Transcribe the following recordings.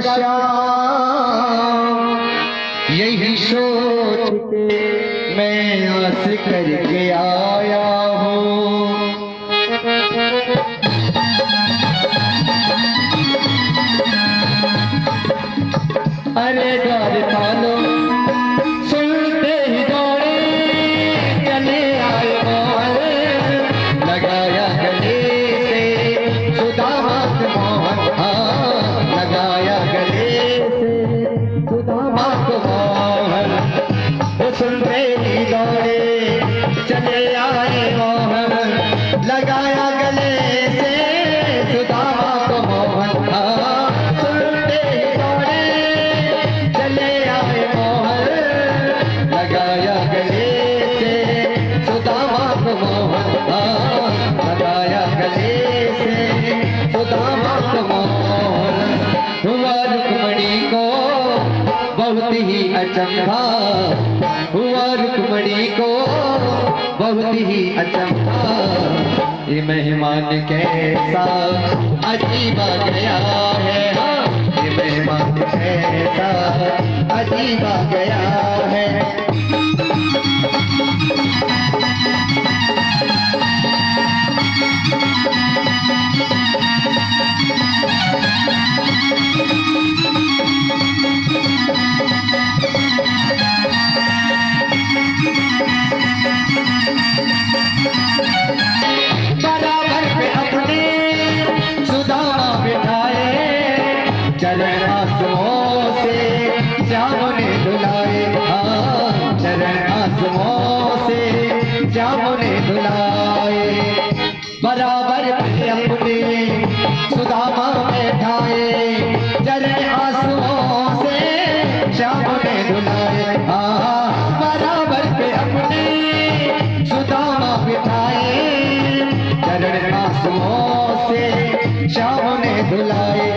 श्याम, यही सोच के मैं आस करके आया हूँ। अरे द्वार तालो सुनते ही दौड़े चले आए मोहन, लगाया गले से सुदामा को मोहन, लगाया गले से सुदामा को मोहन। सुनते ही दौड़े चले आए मोहन, लगाया गले से सुदामा को मोहन। सुनते ही दौड़े चले आए मोहन, लगाया गले से सुदामा को मोहन, लगाया गले से सुदामा को मोहन। हुआ रुक्मणी को बहुत ही अचंभा, हुआ रुक्मणी को बहुत ही अचंभा, ये मेहमान कैसा अजीब आ गया है, ये मेहमान कैसा अजीब आ गया है। बराबर पे अपने सुदामा बिठाए, चरण आंसुओं से श्याम ने धुलाए, चरण आंसुओं से श्याम ने धुलाए। बराबर पे अपने सुदामा बैठाए, चरण आंसुओं से श्याम ने धुलाए। बराबर पे अपने सुदामा बिठाए, चरण आंसुओं से श्याम ने धुलाए,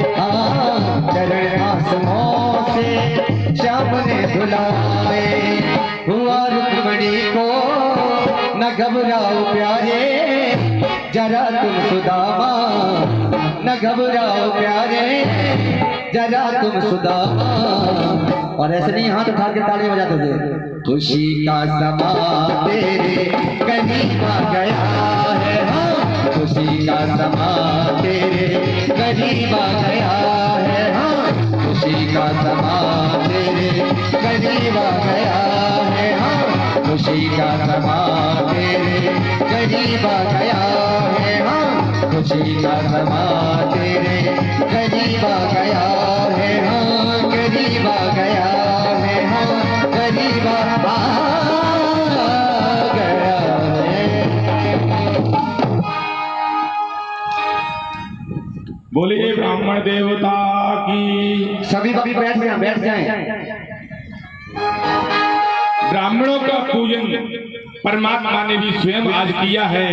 चरण आंसुओं से श्याम ने धुलाए। हुआ रुक्मणी को न घबराओ प्यारे, जरा तुम सुदामा, न घबराओ प्यारे, जरा तुम सुदामा। और ऐसे नहीं हाथ उठा के ताली बजाते थे। खुशी का समा तेरे करीब आ गया है, खुशी का समा तेरे करीब आ गया है, खुशी का समा तेरे करीब आ गया है, खुशी का समा तेरे करीब आ गया है, खुशी का समा तेरे करीब आ गया है, करीब आ गया है, करीब आ गया है। बोलिए ब्राह्मण देवता की। सभी बैठ जाएं, बैठ जाएं। ब्राह्मणों का पूजन परमात्मा ने भी स्वयं आज किया है।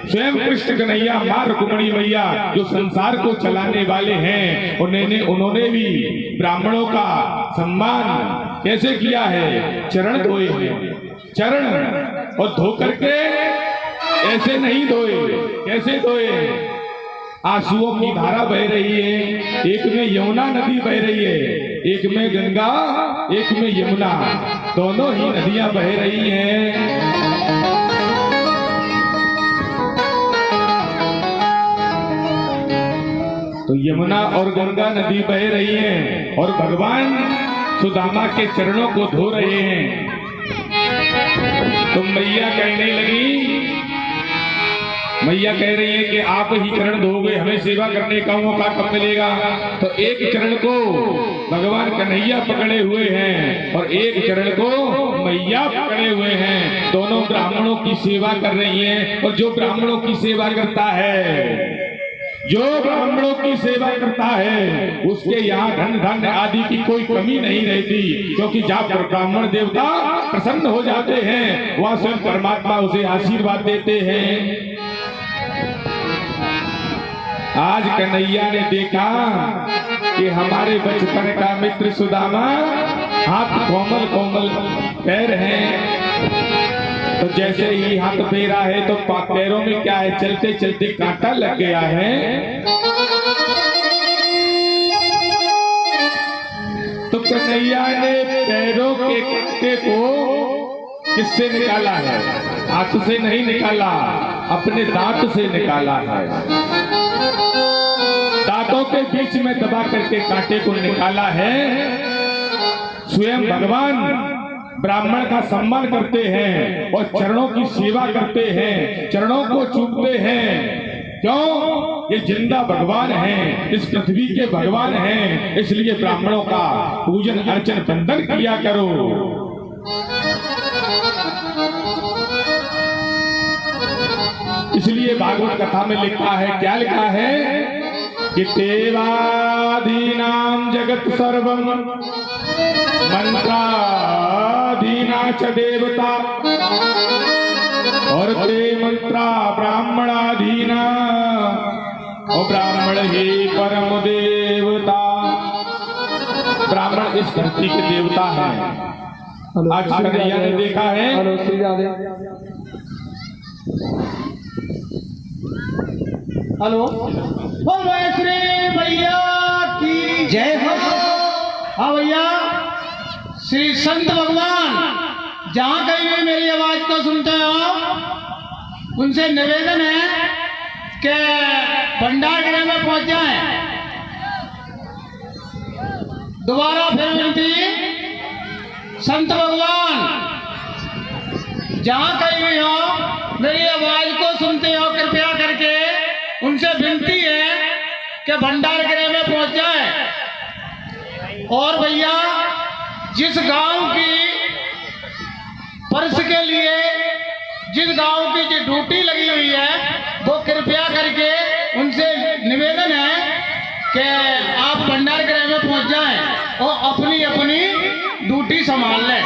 स्वयं कृष्ण कन्हैया मां रुक्मणी मैया जो संसार को चलाने वाले हैं, उन्होंने भी ब्राह्मणों का सम्मान कैसे किया है? चरण धोए हैं, चरण और धो करके ऐसे नहीं धोए, कैसे धोए? आंसुओं की धारा बह रही है, एक में यमुना नदी बह रही है, एक में गंगा, एक में यमुना, दोनों ही नदियां बह रही हैं। तो यमुना और गंगा नदी बह रही हैं और भगवान सुदामा के चरणों को धो रहे हैं। तो मैया कहने लगी, मैया कह रही है कि आप ही चरण धोगे, हमें सेवा करने का मौका कब मिलेगा? तो एक चरण को भगवान कन्हैया पकड़े हुए हैं और एक चरण को मैया पकड़े हुए हैं। दोनों ब्राह्मणों की सेवा कर रही हैं। और जो ब्राह्मणों की सेवा करता है, जो ब्राह्मणों की सेवा करता है, उसके यहाँ धन धान्य आदि की कोई कमी नहीं रहती, क्योंकि जहाँ पर ब्राह्मण देवता प्रसन्न हो जाते हैं, वहाँ स्वयं परमात्मा उसे आशीर्वाद देते हैं। आज कन्हैया ने देखा कि हमारे बचपन का मित्र सुदामा, हाथ कोमल कोमल पैर हैं, तो जैसे ही हाथ फेरा है तो पैरों में क्या है, चलते चलते कांटा लग गया है। कन्हैया ने पैरों के कट्टे को किससे निकाला है? हाथ से नहीं निकाला, अपने दांत से निकाला है। दांतों के बीच में दबा करके कांटे को निकाला है। स्वयं भगवान ब्राह्मण का सम्मान करते हैं और चरणों की सेवा करते हैं, चरणों को चूमते हैं। क्यों? ये जिंदा भगवान हैं, इस पृथ्वी के भगवान हैं, इसलिए ब्राह्मणों का पूजन अर्चन बंदन किया करो। इसलिए भागवत कथा में लिखा है, क्या लिखा है कि देवादीनां जगत सर्वम मंत्राधीना च देवता और ते मंत्रा ब्राह्मणाधीना और ब्राह्मण ही परम देवता। ब्राह्मण इस धरती के देवता हैं। आज कन्हैया ने देखा है, हेलो बोलो श्री भैया की जय हो। हाँ भैया, श्री संत भगवान जहाँ कहीं भी मेरी आवाज को सुनते हो, उनसे निवेदन है कि भंडारगृह में पहुंच जाएं। दोबारा फिर विनती, संत भगवान जहाँ कहीं भी हो, मेरी आवाज को सुनते हो, कृपया करके उनसे विनती है कि भंडारगृह में पहुंच जाए। और भैया, जिस गांव की पर्स के लिए, जिस गांव की जो ड्यूटी लगी हुई है, वो कृपया करके उनसे निवेदन है कि आप भंडारगृह में पहुंच जाएं और अपनी अपनी ड्यूटी संभाल लें।